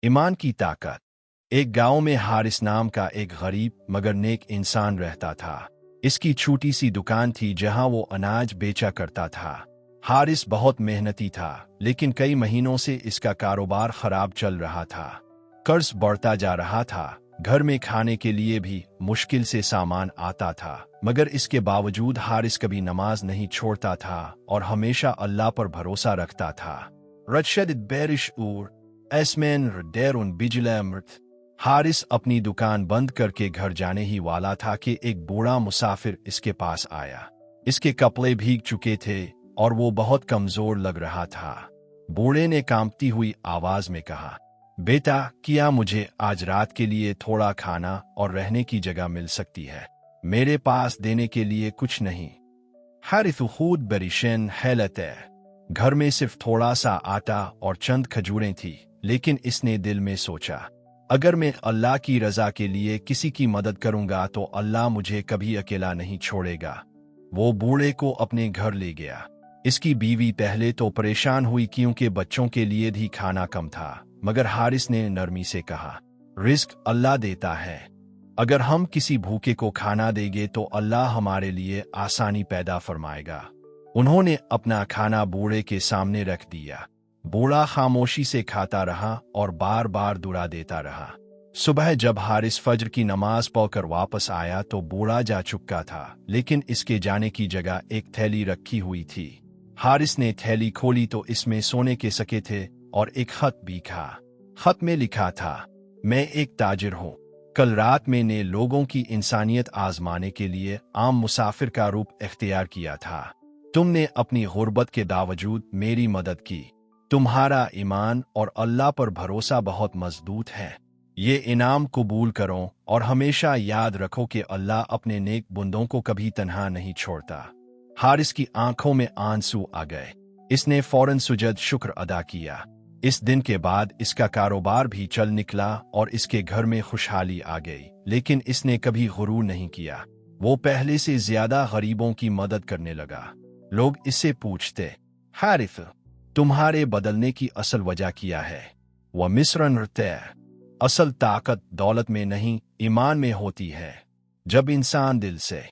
ईमान की ताकत। एक गांव में हारिस नाम का एक गरीब मगर नेक इंसान रहता था। इसकी छोटी सी दुकान थी जहां वो अनाज बेचा करता था। हारिस बहुत मेहनती था, लेकिन कई महीनों से इसका कारोबार खराब चल रहा था। कर्ज बढ़ता जा रहा था, घर में खाने के लिए भी मुश्किल से सामान आता था। मगर इसके बावजूद हारिस कभी नमाज नहीं छोड़ता था और हमेशा अल्लाह पर भरोसा रखता था। रशद बेरिश उर एसमैन डेरुन बिजलमर्थ। हारिस अपनी दुकान बंद करके घर जाने ही वाला था कि एक बूढ़ा मुसाफिर इसके पास आया। इसके कपड़े भीग चुके थे और वो बहुत कमजोर लग रहा था। बूढ़े ने कांपती हुई आवाज में कहा, बेटा, क्या मुझे आज रात के लिए थोड़ा खाना और रहने की जगह मिल सकती है? मेरे पास देने के लिए कुछ नहीं। हारिस खुद बरिशन हैलत। घर में सिर्फ थोड़ा सा आटा और चंद खजूरें थी, लेकिन इसने दिल में सोचा, अगर मैं अल्लाह की रजा के लिए किसी की मदद करूंगा तो अल्लाह मुझे कभी अकेला नहीं छोड़ेगा। वो बूढ़े को अपने घर ले गया। इसकी बीवी पहले तो परेशान हुई क्योंकि बच्चों के लिए भी खाना कम था, मगर हारिस ने नरमी से कहा, रिस्क अल्लाह देता है। अगर हम किसी भूखे को खाना देंगे तो अल्लाह हमारे लिए आसानी पैदा फरमाएगा। उन्होंने अपना खाना बूढ़े के सामने रख दिया। बूढ़ा खामोशी से खाता रहा और बार बार दुआ देता रहा। सुबह जब हारिस फज्र की नमाज पढ़कर वापस आया तो बूढ़ा जा चुका था, लेकिन इसके जाने की जगह एक थैली रखी हुई थी। हारिस ने थैली खोली तो इसमें सोने के सिक्के थे और एक खत भी था। खत में लिखा था, मैं एक ताजिर हूँ। कल रात मैंने लोगों की इंसानियत आजमाने के लिए आम मुसाफिर का रूप इख्तियार किया था। तुमने अपनी गुर्बत के बावजूद मेरी मदद की। तुम्हारा ईमान और अल्लाह पर भरोसा बहुत मजबूत है। ये इनाम कबूल करो और हमेशा याद रखो कि अल्लाह अपने नेक बंदों को कभी तन्हा नहीं छोड़ता। हारिस की आंखों में आंसू आ गए। इसने फौरन सुजद शुक्र अदा किया। इस दिन के बाद इसका कारोबार भी चल निकला और इसके घर में खुशहाली आ गई। लेकिन इसने कभी गुरूर नहीं किया। वो पहले से ज्यादा गरीबों की मदद करने लगा। लोग इससे पूछते, हारिस, तुम्हारे बदलने की असल वजह क्या है? वह मिस्र नृत्य। असल ताकत दौलत में नहीं, ईमान में होती है। जब इंसान दिल से